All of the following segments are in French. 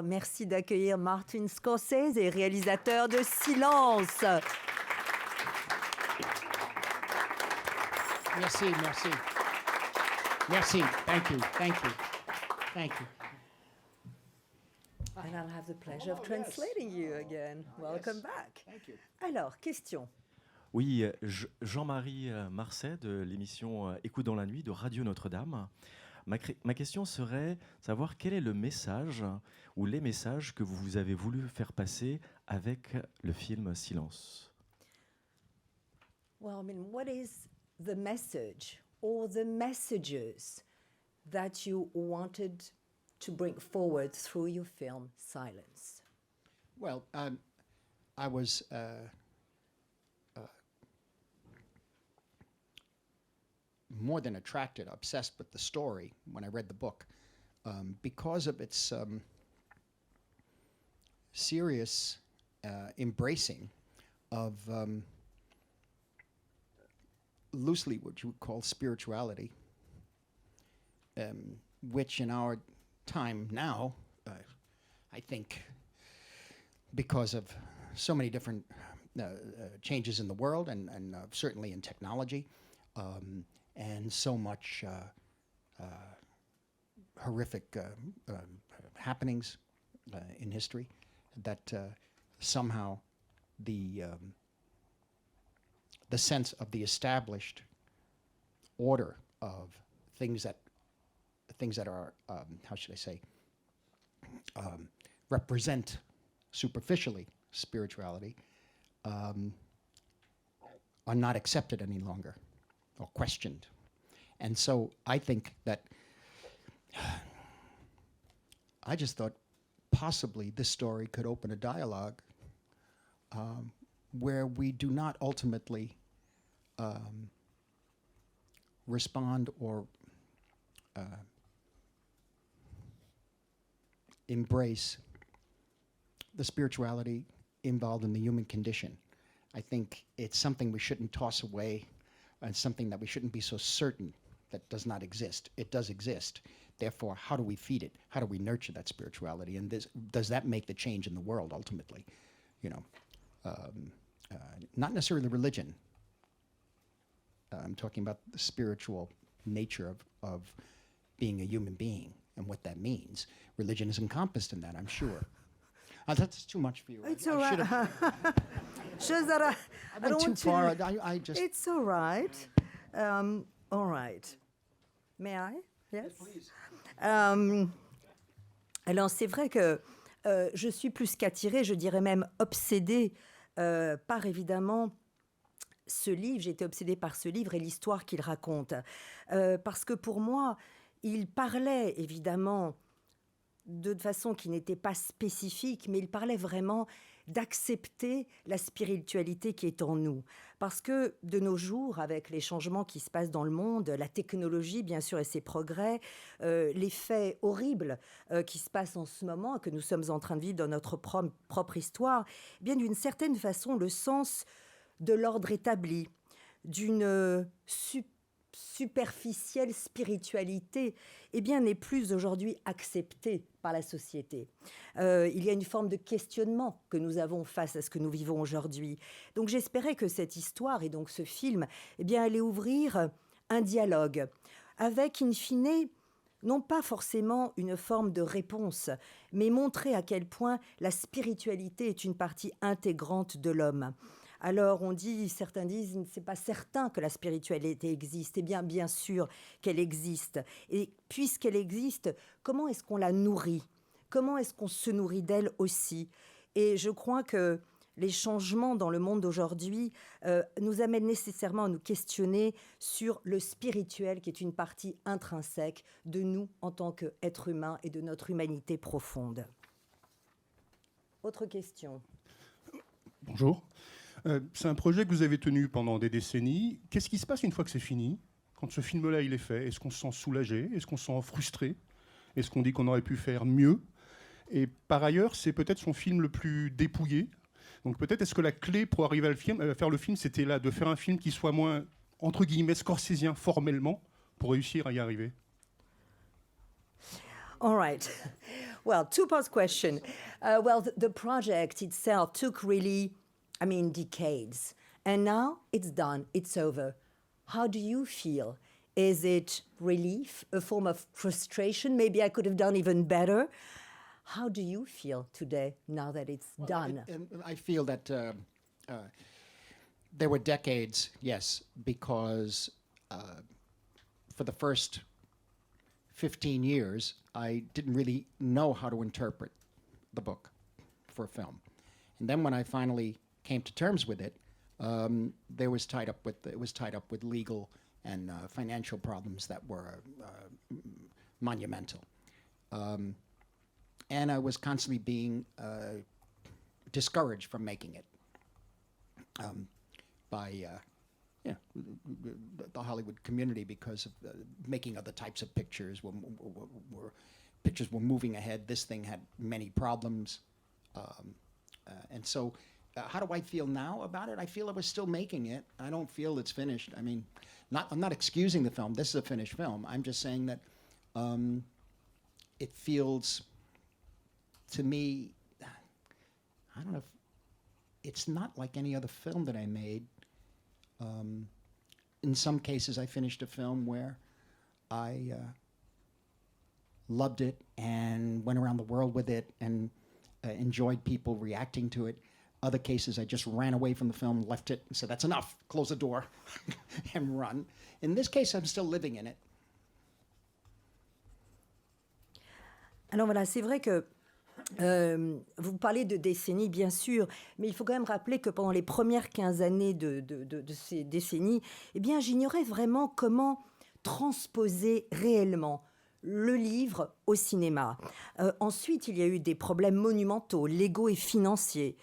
Merci d'accueillir Martin Scorsese, réalisateur de Silence. Merci, merci. Merci, thank you, thank you, thank you. And I'll have the pleasure of translating you again. Welcome back. Thank you. Alors, question. Oui, Jean-Marie Marcet de l'émission Écoute dans la nuit de Radio Notre-Dame. Ma question serait savoir quel est le message ou les messages que vous avez voulu faire passer avec le film Silence. Well, I mean, what is the message or the messages that you wanted to bring forward through your film Silence? Well, I was more than attracted, obsessed with the story when I read the book because of its serious embracing of loosely what you would call spirituality, which in our time now, I think, because of so many different changes in the world and certainly in technology, and so much horrific happenings in history, that somehow the sense of the established order of things that are how should I say represent superficially spirituality are not accepted any longer or questioned. And so I think that I just thought possibly this story could open a dialogue where we do not ultimately respond or embrace the spirituality involved in the human condition. I think it's something we shouldn't toss away and something that we shouldn't be so certain that does not exist. It does exist. Therefore, how do we feed it? How do we nurture that spirituality? And does that make the change in the world ultimately? You know, not necessarily the religion. I'm talking about the spiritual nature of being a human being and what that means. Religion is encompassed in that, I'm sure. That's too much for you. It's all right. Shows that I went don't too want far. to. I just. It's all right. All right. May I? Yes. Please. Alors c'est vrai que je suis plus qu'attirée, je dirais même obsédée par évidemment ce livre. J'ai été obsédée par ce livre et l'histoire qu'il raconte. Parce que pour moi, il parlait évidemment de façon qui n'était pas spécifique, mais il parlait vraiment d'accepter la spiritualité qui est en nous. Parce que de nos jours, avec les changements qui se passent dans le monde, la technologie, bien sûr, et ses progrès, les faits horribles qui se passent en ce moment, que nous sommes en train de vivre dans notre propre histoire, eh bien, d'une certaine façon, le sens de l'ordre établi, d'une superficielle spiritualité, eh bien, n'est plus aujourd'hui acceptée par la société. Il y a une forme de questionnement que nous avons face à ce que nous vivons aujourd'hui. Donc j'espérais que cette histoire et donc ce film, eh bien, allait ouvrir un dialogue avec, in fine, non pas forcément une forme de réponse, mais montrer à quel point la spiritualité est une partie intégrante de l'homme. Alors certains disent, c'est pas certain que la spiritualité existe. Eh bien, bien sûr qu'elle existe. Et puisqu'elle existe, comment est-ce qu'on la nourrit ? Comment est-ce qu'on se nourrit d'elle aussi ? Et je crois que les changements dans le monde d'aujourd'hui nous amènent nécessairement à nous questionner sur le spirituel, qui est une partie intrinsèque de nous en tant qu'êtres humains et de notre humanité profonde. Autre question. Bonjour. C'est un projet que vous avez tenu pendant des décennies. Qu'est-ce qui se passe une fois que c'est fini ? Quand ce film-là, il est fait, est-ce qu'on se sent soulagé ? Est-ce qu'on se sent frustré ? Est-ce qu'on dit qu'on aurait pu faire mieux ? Et par ailleurs, c'est peut-être son film le plus dépouillé. Donc peut-être est-ce que la clé pour arriver à faire le film, c'était là, de faire un film qui soit moins, entre guillemets, scorsésien formellement, pour réussir à y arriver ? All right. Well, two-part question. Well, the project itself took really, decades. And now it's done, it's over. How do you feel? Is it relief, a form of frustration? Maybe I could have done even better. How do you feel today, now that it's done? I feel that there were decades, yes, because for the first 15 years, I didn't really know how to interpret the book for a film. And then when I finally came to terms with it, it was tied up with legal and financial problems that were monumental. And I was constantly being discouraged from making it by the Hollywood community because of making other types of pictures. Pictures were moving ahead. This thing had many problems. And so how do I feel now about it? I feel I was still making it. I don't feel it's finished. I'm not excusing the film. This is a finished film. I'm just saying that it feels, to me, I don't know if it's not like any other film that I made. In some cases, I finished a film where I loved it and went around the world with it and enjoyed people reacting to it. Other cases, I just ran away from the film, left it, and said, that's enough, close the door, and run. In this case, I'm still living in it. Alors voilà, c'est vrai que vous parlez de décennies, bien sûr, mais il faut quand même rappeler que pendant les premières 15 années de ces décennies, eh bien, j'ignorais vraiment comment transposer réellement le livre au cinéma. Ensuite, il y a eu des problèmes monumentaux, légaux et financiers.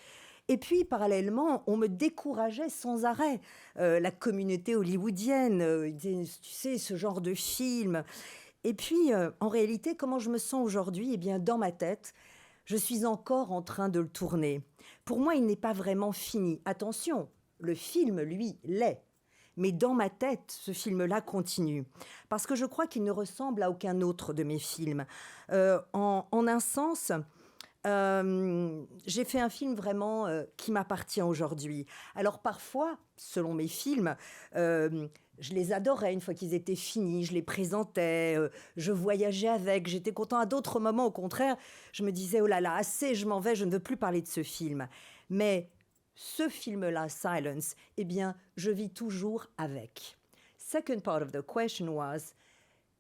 Et puis, parallèlement, on me décourageait sans arrêt. La communauté hollywoodienne, tu sais, ce genre de film. Et puis, en réalité, comment je me sens aujourd'hui? Eh bien, dans ma tête, je suis encore en train de le tourner. Pour moi, il n'est pas vraiment fini. Attention, le film, lui, l'est. Mais dans ma tête, ce film-là continue. Parce que je crois qu'il ne ressemble à aucun autre de mes films. En un sens, j'ai fait un film vraiment qui m'appartient aujourd'hui. Alors parfois, selon mes films, je les adorais une fois qu'ils étaient finis, je les présentais, je voyageais avec, j'étais content. À d'autres moments, au contraire, je me disais, oh là là, assez, je m'en vais, je ne veux plus parler de ce film. Mais ce film-là, Silence, eh bien, je vis toujours avec. Second part of the question was,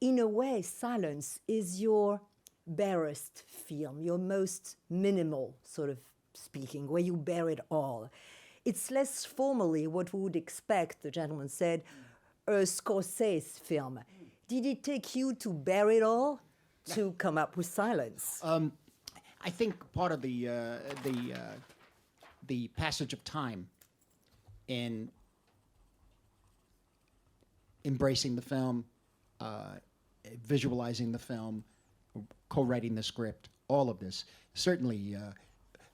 in a way, Silence is your barest film, your most minimal, sort of speaking, where you bear it all. It's less formally what we would expect, the gentleman said, a Scorsese film. Did it take you to bear it all to come up with Silence? I think part of the passage of time in embracing the film, visualizing the film, co-writing the script, all of this, certainly,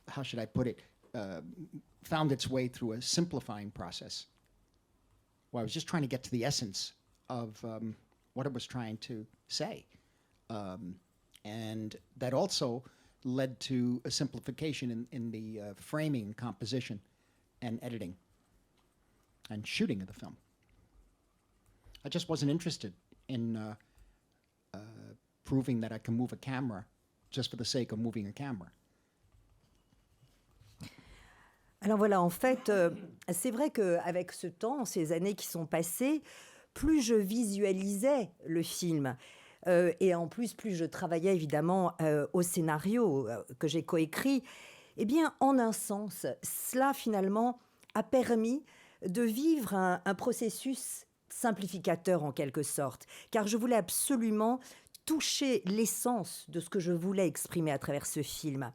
how should I put it, found its way through a simplifying process, where I was just trying to get to the essence of what it was trying to say. And that also led to a simplification in the framing, composition, and editing, and shooting of the film. I just wasn't interested in proving that I can move a camera just for the sake of moving a camera. Alors voilà, en fait, c'est vrai qu'avec ce temps, ces années qui sont passées, plus je visualisais le film, et en plus je travaillais évidemment au scénario que j'ai coécrit, eh bien, en un sens, cela finalement a permis de vivre un processus simplificateur en quelque sorte, car je voulais absolument toucher l'essence de ce que je voulais exprimer à travers ce film.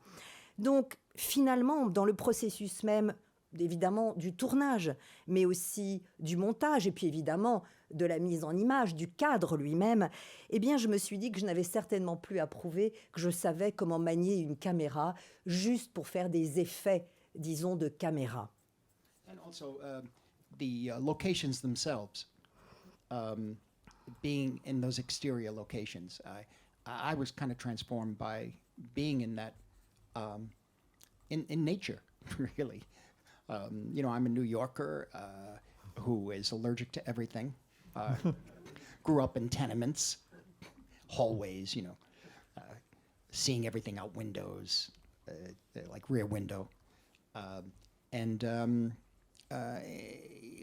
Donc, finalement, dans le processus même, évidemment, du tournage, mais aussi du montage, et puis évidemment, de la mise en image, du cadre lui-même, eh bien, je me suis dit que je n'avais certainement plus à prouver que je savais comment manier une caméra, juste pour faire des effets, disons, de caméra. And also, the locations themselves, being in those exterior locations. I was kind of transformed by being in that, in nature, really. You know, I'm a New Yorker who is allergic to everything. Grew up in tenements, hallways, you know, seeing everything out windows, like Rear Window.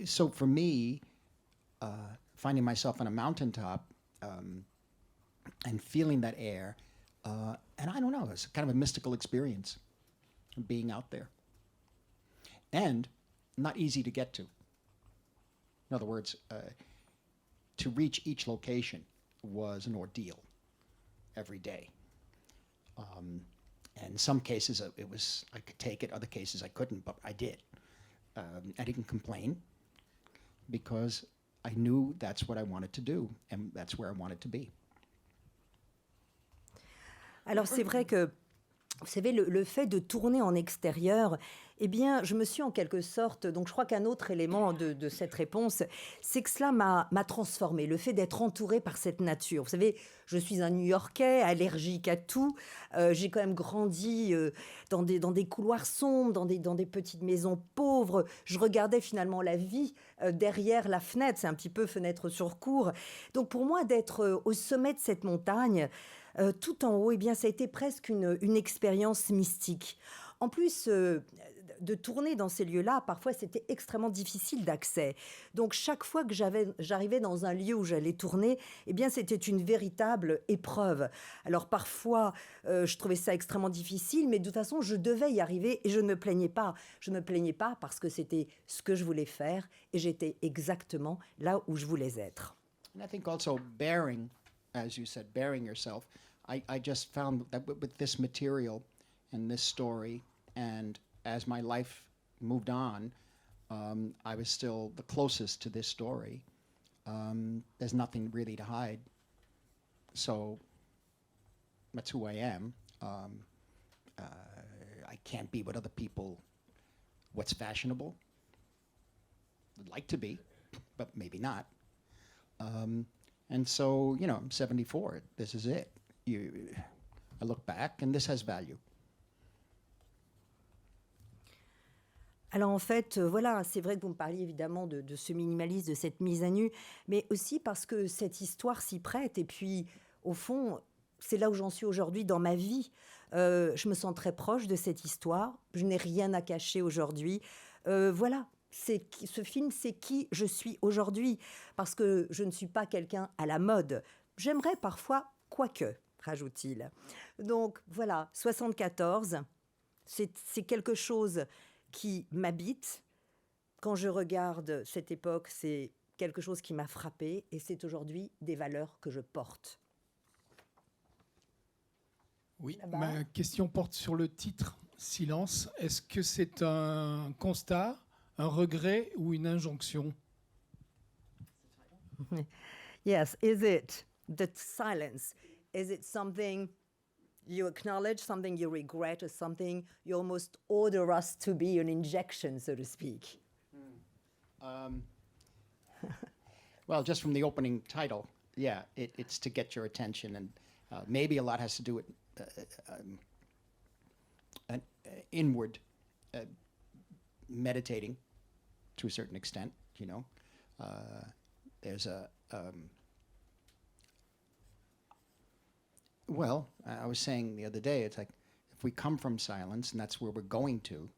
So for me, finding myself on a mountaintop and feeling that air, and I don't know, it's kind of a mystical experience being out there. And not easy to get to. In other words, to reach each location was an ordeal every day. And some cases it was, I could take it, other cases I couldn't, but I did. I didn't complain because I knew that's what I wanted to do and that's where I wanted to be. Alors c'est vrai que, vous savez, le fait de tourner en extérieur, eh bien, je me suis en quelque sorte... Donc, je crois qu'un autre élément de cette réponse, c'est que cela m'a transformée, le fait d'être entourée par cette nature. Vous savez, je suis un New-Yorkais, allergique à tout. J'ai quand même grandi dans des couloirs sombres, dans des petites maisons pauvres. Je regardais finalement la vie derrière la fenêtre. C'est un petit peu fenêtre sur cour. Donc, pour moi, d'être au sommet de cette montagne... tout en haut, eh bien, ça a été presque une expérience mystique. En plus, de tourner dans ces lieux-là, parfois, c'était extrêmement difficile d'accès. Donc, chaque fois que j'arrivais dans un lieu où j'allais tourner, eh bien, c'était une véritable épreuve. Alors, parfois, je trouvais ça extrêmement difficile, mais de toute façon, je devais y arriver et je ne me plaignais pas. Je ne me plaignais pas parce que c'était ce que je voulais faire et j'étais exactement là où je voulais être. And I think also bearing, as you said, bearing yourself, I just found that with this material and this story, and as my life moved on, I was still the closest to this story. There's nothing really to hide. So that's who I am. I can't be what other people, what's fashionable. I'd like to be, but maybe not. And so, you know, I'm 74. This is it. I look back, and this has value. Alors en fait, voilà, c'est vrai que vous me parliez évidemment de ce minimalisme, de cette mise à nu, mais aussi parce que cette histoire s'y prête. Et puis, au fond, c'est là où j'en suis aujourd'hui dans ma vie. Je me sens très proche de cette histoire. Je n'ai rien à cacher aujourd'hui. Voilà. Ce film, c'est qui je suis aujourd'hui, parce que je ne suis pas quelqu'un à la mode. J'aimerais parfois, quoique, rajoute-t-il. Donc voilà, 74, c'est quelque chose qui m'habite. Quand je regarde cette époque, c'est quelque chose qui m'a frappée et c'est aujourd'hui des valeurs que je porte. Oui, Là-bas. ma question porte sur le titre « Silence ». Est-ce que c'est un constat, un regret ou une injonction? Yes, is it the silence? Is it something you acknowledge, something you regret, or something you almost order us to be, an injection, so to speak? Well, just from the opening title, yeah, it's to get your attention, and maybe a lot has to do with an inward meditating to a certain extent, you know. There's a... well, I was saying the other day, it's like, if we come from silence, and that's where we're going to,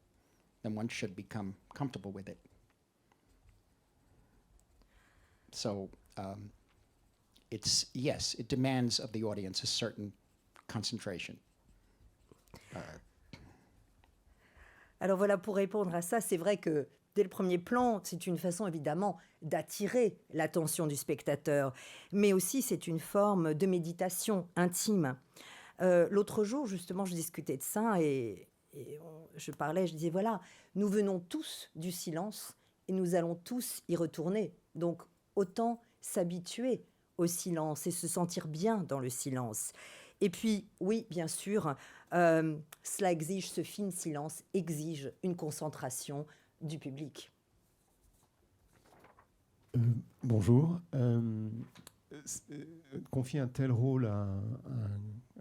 then one should become comfortable with it. So, yes, it demands of the audience a certain concentration. Alors voilà, pour répondre à ça, c'est vrai que dès le premier plan, c'est une façon évidemment d'attirer l'attention du spectateur, mais aussi c'est une forme de méditation intime. L'autre jour, justement, je discutais de ça et je parlais, je disais, voilà, nous venons tous du silence et nous allons tous y retourner. Donc, autant s'habituer au silence et se sentir bien dans le silence. Et puis, oui, bien sûr, cela exige, ce film silence exige une concentration du public. Bonjour. confier un tel rôle à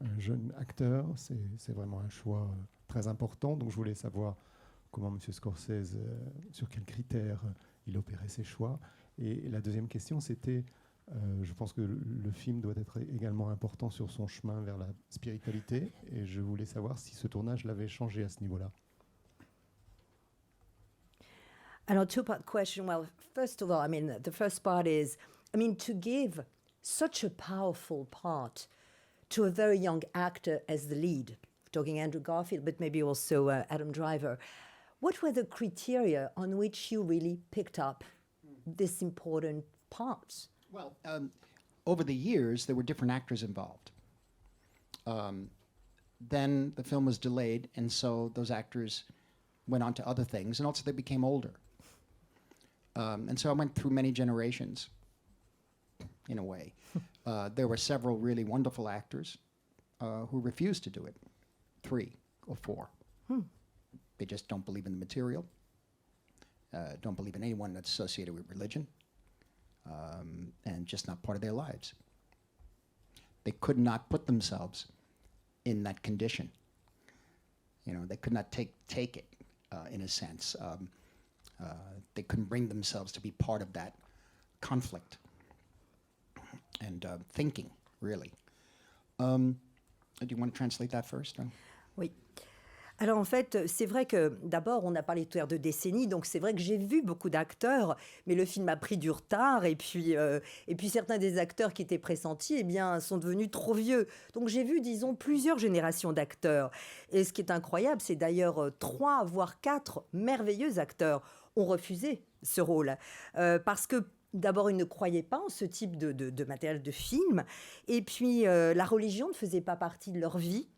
un jeune acteur, c'est vraiment un choix très important. Donc je voulais savoir comment M. Scorsese, sur quels critères il opérait ses choix. Et la deuxième question, c'était, je pense que le film doit être également important sur son chemin vers la spiritualité. Et je voulais savoir si ce tournage l'avait changé à ce niveau-là. And a two-part question. Well, first of all, I mean, the first part is, I mean, to give such a powerful part to a very young actor as the lead, talking Andrew Garfield, but maybe also Adam Driver, what were the criteria on which you really picked up this important part? Well, over the years, there were different actors involved. Then the film was delayed, and so those actors went on to other things, and also they became older. And so I went through many generations, in a way. There were several really wonderful actors who refused to do it, 3 or 4. They just don't believe in the material, don't believe in anyone that's associated with religion, and just not part of their lives. They could not put themselves in that condition. You know, they could not take it, in a sense. They couldn't bring themselves to be part of that conflict and thinking, really. Do you want to translate that first? Oui. Alors en fait, c'est vrai que d'abord, on a parlé tout à l'heure de décennies, donc c'est vrai que j'ai vu beaucoup d'acteurs, mais le film a pris du retard, et puis certains des acteurs qui étaient pressentis, eh bien, sont devenus trop vieux. Donc j'ai vu, disons, plusieurs générations d'acteurs. Et ce qui est incroyable, c'est d'ailleurs 3, voire 4 merveilleux acteurs ont refusé ce rôle, parce que d'abord, ils ne croyaient pas en ce type de matériel de film, et puis la religion ne faisait pas partie de leur vie,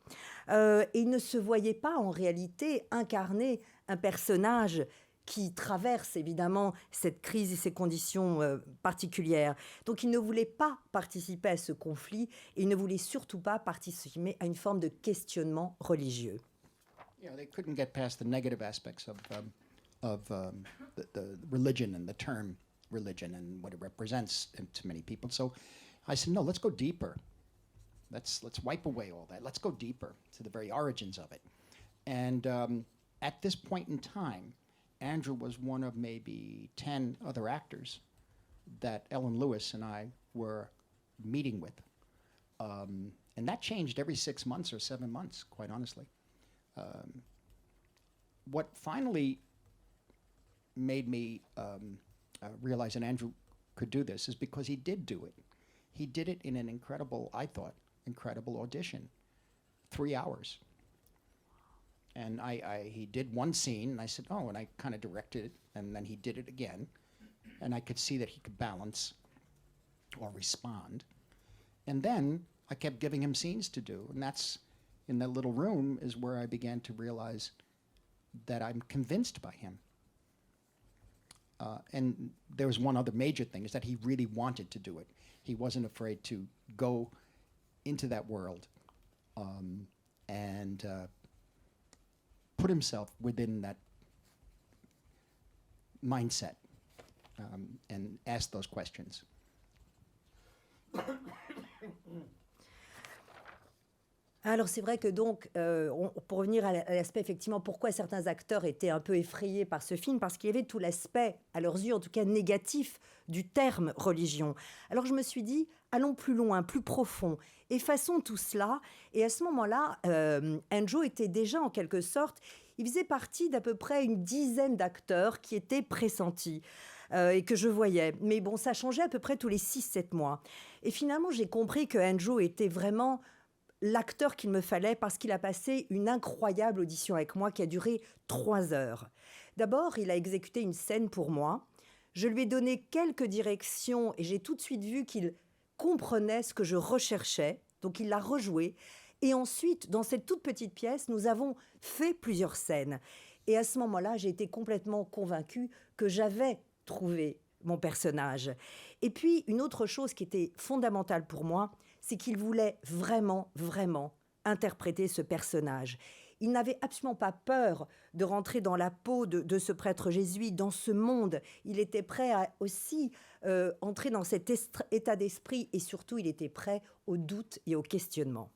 et ils ne se voyaient pas en réalité incarner un personnage qui traverse évidemment cette crise et ces conditions particulières. Donc ils ne voulaient pas participer à ce conflit, et ils ne voulaient surtout pas participer à une forme de questionnement religieux. Yeah, they couldn't get past the negative aspects of the religion and the term religion and what it represents to many people. So I said, no, let's go deeper. Let's wipe away all that. Let's go deeper to the very origins of it. And at this point in time, Andrew was one of maybe 10 other actors that Ellen Lewis and I were meeting with. And that changed every 6 months or 7 months, quite honestly. What finally made me realize that Andrew could do this is because he did do it. He did it in an incredible, I thought, incredible audition, 3 hours. And he did one scene, and I said, oh, and I kind of directed it, and then he did it again. And I could see that he could balance or respond. And then I kept giving him scenes to do, and that's, in that little room, is where I began to realize that I'm convinced by him. And there was one other major thing, is that he really wanted to do it. He wasn't afraid to go into that world and put himself within that mindset and ask those questions. Alors c'est vrai que donc, pour revenir à l'aspect effectivement, pourquoi certains acteurs étaient un peu effrayés par ce film, parce qu'il y avait tout l'aspect, à leurs yeux en tout cas négatif, du terme religion. Alors je me suis dit, allons plus loin, plus profond, effaçons tout cela. Et à ce moment-là, Andrew était déjà en quelque sorte, il faisait partie d'à peu près une dizaine d'acteurs qui étaient pressentis. Et que je voyais. Mais bon, ça changeait à peu près tous les 6-7 mois. Et finalement, j'ai compris que Andrew était vraiment l'acteur qu'il me fallait, parce qu'il a passé une incroyable audition avec moi qui a duré 3 heures. D'abord, il a exécuté une scène pour moi. Je lui ai donné quelques directions et j'ai tout de suite vu qu'il comprenait ce que je recherchais. Donc, il l'a rejoué. Et ensuite, dans cette toute petite pièce, nous avons fait plusieurs scènes. Et à ce moment-là, j'ai été complètement convaincue que j'avais trouvé mon personnage. Et puis, une autre chose qui était fondamentale pour moi, c'est qu'il voulait vraiment, vraiment interpréter ce personnage. Il n'avait absolument pas peur de rentrer dans la peau de ce prêtre jésuite, dans ce monde. Il était prêt à aussi entrer dans cet état d'esprit et surtout, il était prêt au doute et au questionnement.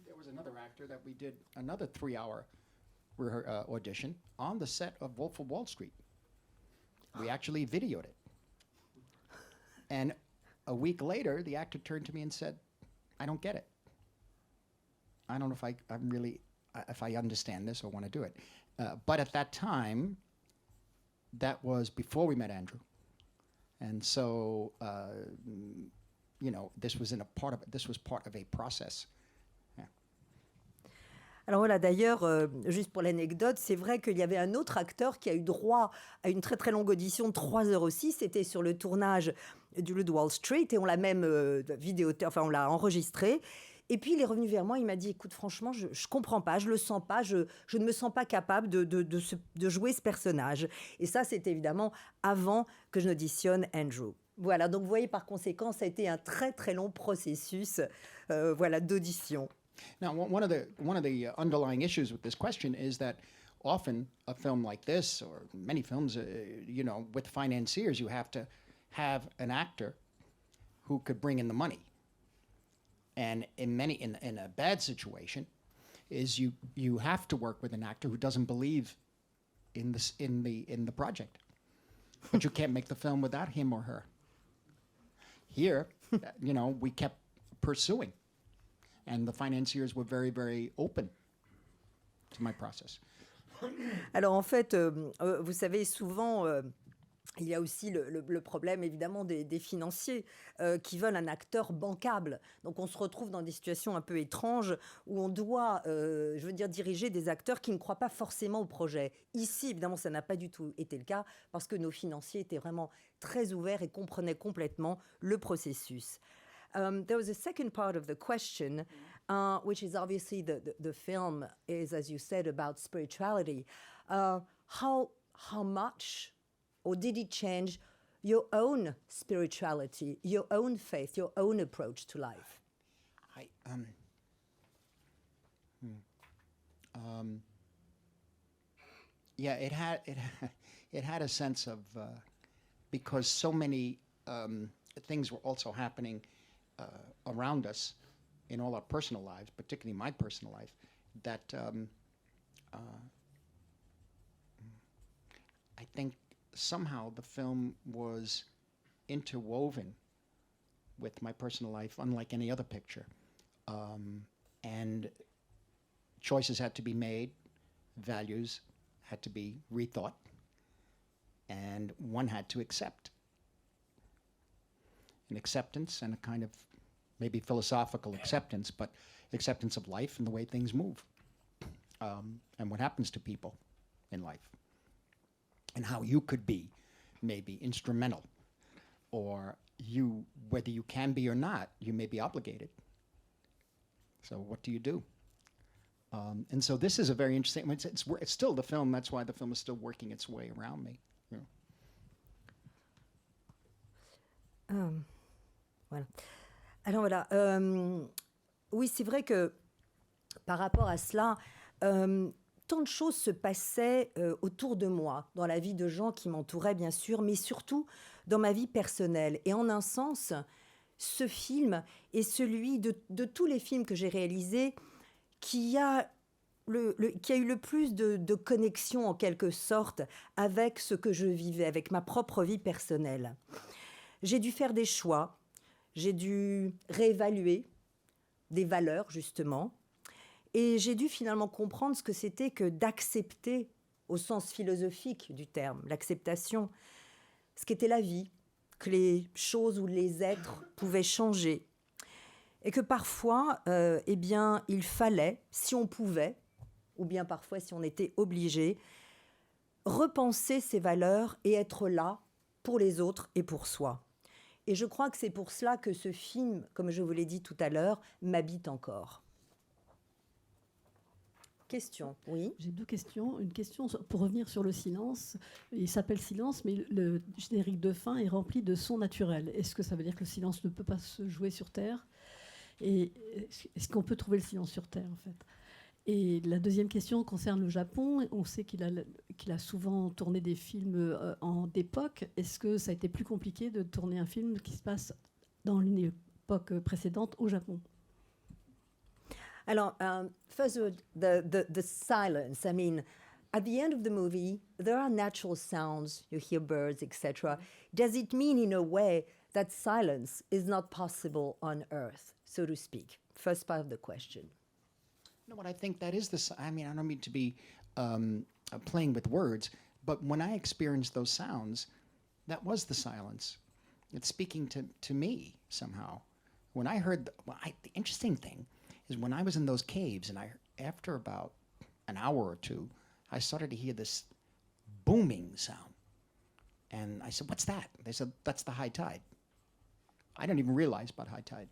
There was another actor that we did another 3-hour audition on the set of Wolf of Wall Street. We actually videoed it. And a week later, the actor turned to me and said, I don't get it. I don't know if I understand this or want to do it. But at that time, that was before we met Andrew. And so, this was part of a process. Alors voilà, d'ailleurs, juste pour l'anecdote, c'est vrai qu'il y avait un autre acteur qui a eu droit à une très très longue audition de 3 heures aussi. C'était sur le tournage du Loup de Wall Street et on l'a même on l'a enregistré. Et puis il est revenu vers moi, il m'a dit, écoute, franchement, je comprends pas, je le sens pas, je ne me sens pas capable de jouer ce personnage. Et ça, c'est évidemment avant que je n'auditionne Andrew. Voilà, donc vous voyez, par conséquent, ça a été un très très long processus d'audition. Now, one of the underlying issues with this question is that often a film like this, or many films, with financiers, you have to have an actor who could bring in the money. And in a bad situation, is you have to work with an actor who doesn't believe in the project, but you can't make the film without him or her. Here, we kept pursuing. And the financiers were very, very open to my process. Alors en fait, vous savez, souvent, il y a aussi le problème évidemment des financiers qui veulent un acteur bancable. Donc on se retrouve dans des situations un peu étranges où on doit, diriger des acteurs qui ne croient pas forcément au projet. Ici, évidemment, ça n'a pas du tout été le cas parce que nos financiers étaient vraiment très ouverts et comprenaient complètement le processus. There was a second part of the question, which is obviously the film is, as you said, about spirituality. How much, or did it change your own spirituality, your own faith, your own approach to life? Yeah, it had a sense of because so many things were also happening around us in all our personal lives, particularly my personal life, that I think somehow the film was interwoven with my personal life, unlike any other picture. And choices had to be made, values had to be rethought, and one had to accept. An acceptance and a kind of maybe philosophical acceptance, but acceptance of life and the way things move, and what happens to people in life, and how you could be maybe instrumental, or whether you can be or not, you may be obligated. So what do you do? And so this is a very interesting, it's still the film, that's why the film is still working its way around me. Voilà. Alors voilà, oui, c'est vrai que par rapport à cela, tant de choses se passaient autour de moi, dans la vie de gens qui m'entouraient bien sûr, mais surtout dans ma vie personnelle. Et en un sens, ce film est celui de tous les films que j'ai réalisés qui a eu le plus de connexion en quelque sorte avec ce que je vivais, avec ma propre vie personnelle. J'ai dû faire des choix, j'ai dû réévaluer des valeurs justement, et j'ai dû finalement comprendre ce que c'était que d'accepter au sens philosophique du terme, l'acceptation, ce qu'était la vie, que les choses ou les êtres pouvaient changer, et que parfois, eh bien, il fallait, si on pouvait, ou bien parfois si on était obligé, repenser ces valeurs et être là pour les autres et pour soi. Et je crois que c'est pour cela que ce film, comme je vous l'ai dit tout à l'heure, m'habite encore. Question, oui. J'ai deux questions. Une question pour revenir sur le silence. Il s'appelle Silence, mais le générique de fin est rempli de sons naturels. Est-ce que ça veut dire que le silence ne peut pas se jouer sur Terre ? Et est-ce qu'on peut trouver le silence sur Terre, en fait ? Et la deuxième question concerne le Japon. On sait qu'il a souvent tourné des films d'époque. Est-ce que ça a été plus compliqué de tourner un film qui se passe dans une époque précédente au Japon? Alors, first of all, the silence. I mean, at the end of the movie, there are natural sounds. You hear birds, etc. Does it mean, in a way, that silence is not possible on Earth, so to speak? First part of the question. You know what I think that is I mean, I don't mean to be playing with words, but when I experienced those sounds, that was the silence. It's speaking to me somehow. When I heard, the interesting thing is when I was in those caves, and after about an hour or two, I started to hear this booming sound. And I said, "What's that?" They said, "That's the high tide." I didn't even realize about high tide.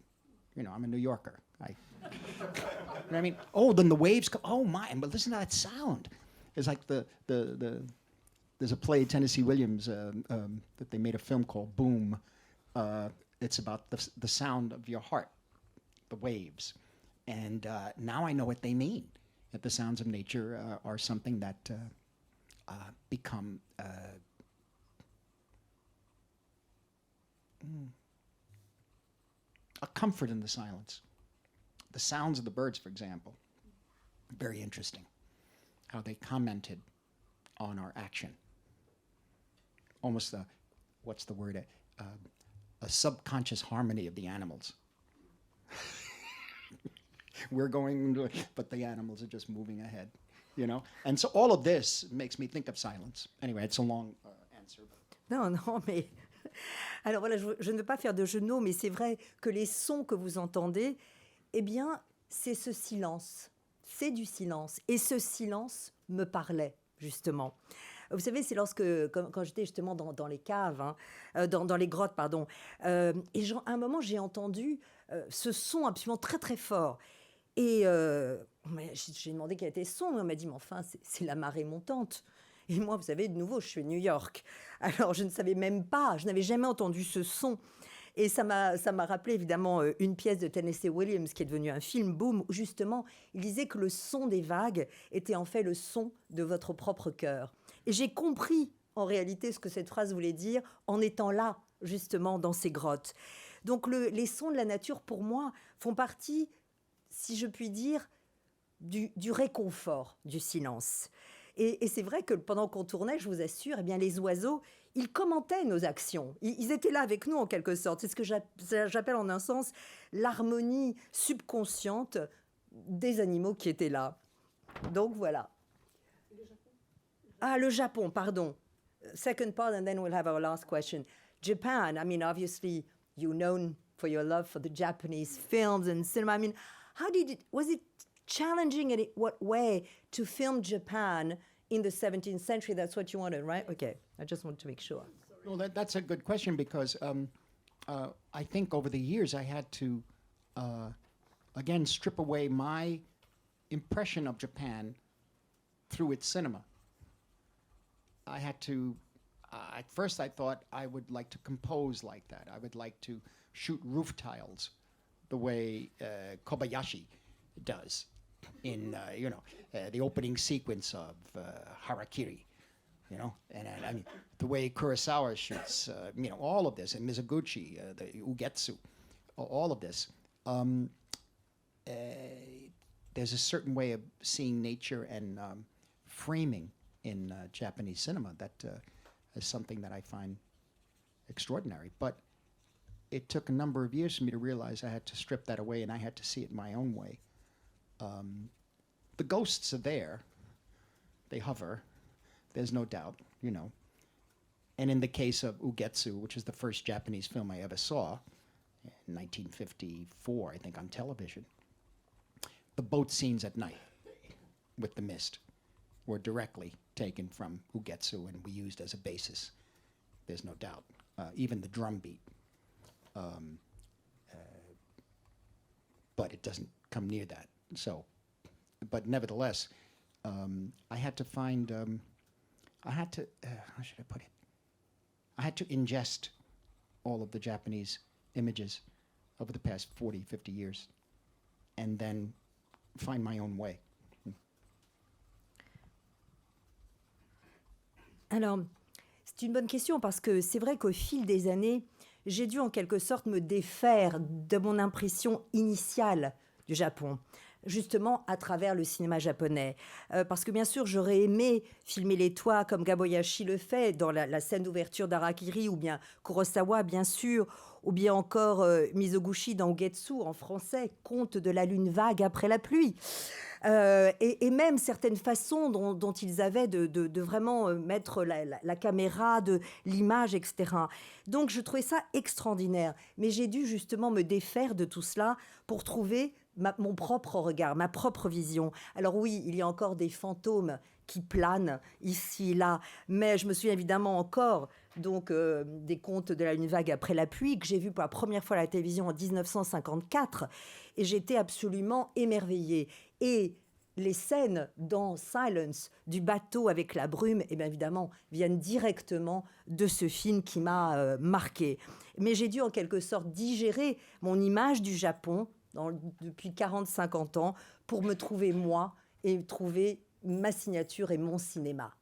You know, I'm a New Yorker. You know what I mean? Oh, then the waves come. Oh my! But listen to that sound. It's like there's a play, Tennessee Williams, that they made a film called Boom. It's about the sound of your heart, the waves. And now I know what they mean. That the sounds of nature are something that become a comfort in the silence. The sounds of the birds, for example, very interesting. How they commented on our action. Almost what's the word? A subconscious harmony of the animals. We're going, but the animals are just moving ahead, you know? And so all of this makes me think of silence. Anyway, it's a long answer. Non, non, mais... Alors voilà, je ne veux pas faire de jeu de mots, mais c'est vrai que les sons que vous entendez, eh bien, c'est ce silence. C'est du silence. Et ce silence me parlait, justement. Vous savez, c'est lorsque, quand j'étais justement dans les caves, hein, dans les grottes, pardon, et à un moment, j'ai entendu ce son absolument très, très fort. Et j'ai demandé quel était ce son. Et on m'a dit, mais enfin, c'est la marée montante. Et moi, vous savez, de nouveau, je suis à New York. Alors, je ne savais même pas, je n'avais jamais entendu ce son. Et ça m'a rappelé évidemment une pièce de Tennessee Williams qui est devenue un film, Boom, où justement, il disait que le son des vagues était en fait le son de votre propre cœur. Et j'ai compris en réalité ce que cette phrase voulait dire en étant là, justement, dans ces grottes. Donc, les sons de la nature, pour moi, font partie, si je puis dire, du réconfort du silence. Et c'est vrai que pendant qu'on tournait, je vous assure, eh bien, les oiseaux, ils commentaient nos actions. Ils étaient là avec nous, en quelque sorte. C'est ce que j'appelle en un sens l'harmonie subconsciente des animaux qui étaient là. Donc, voilà. Ah, le Japon, pardon. Second part, and then we'll have our last question. Japan, I mean, obviously, you're known for your love for the Japanese films and cinema. I mean, was it challenging in what way to film Japan in the 17th century? That's what you wanted, right? Okay, I just want to make sure. Well, that's a good question because I think over the years I had to, again, strip away my impression of Japan through its cinema. I had to, at first I thought I would like to compose like that. I would like to shoot roof tiles the way Kobayashi does in, the opening sequence of Harakiri, you know, and I mean, the way Kurosawa shoots, all of this, and Mizoguchi, the Ugetsu, all of this. There's a certain way of seeing nature and framing in Japanese cinema that is something that I find extraordinary. But it took a number of years for me to realize I had to strip that away and I had to see it my own way. The ghosts are there. They hover. There's no doubt, you know. And in the case of Ugetsu, which is the first Japanese film I ever saw, in 1954, I think, on television, the boat scenes at night with the mist were directly taken from Ugetsu and we used as a basis. There's no doubt. Even the drum beat. But it doesn't come near that. So, but nevertheless, I had to find, how should I put it? I had to ingest all of the Japanese images over the past 40, 50 years and then find my own way. Alors, c'est une bonne question parce que c'est vrai qu'au fil des années, j'ai dû en quelque sorte me défaire de mon impression initiale du Japon, justement à travers le cinéma japonais. Parce que bien sûr, j'aurais aimé filmer les toits comme Gaboyashi le fait dans la scène d'ouverture d'Harakiri, ou bien Kurosawa, bien sûr, ou bien encore Mizoguchi dans Ugetsu en français, Conte de la lune vague après la pluie. Et même certaines façons dont ils avaient de vraiment mettre la caméra, de l'image, etc. Donc je trouvais ça extraordinaire. Mais j'ai dû justement me défaire de tout cela pour trouver mon propre regard, ma propre vision. Alors oui, il y a encore des fantômes qui planent ici, là, mais je me souviens évidemment encore donc, des Contes de la lune vague après la pluie que j'ai vu pour la première fois à la télévision en 1954 et j'étais absolument émerveillée. Et les scènes dans Silence du bateau avec la brume, eh bien évidemment, viennent directement de ce film qui m'a marqué. Mais j'ai dû en quelque sorte digérer mon image du Japon depuis 40-50 ans pour me trouver moi et trouver ma signature et mon cinéma.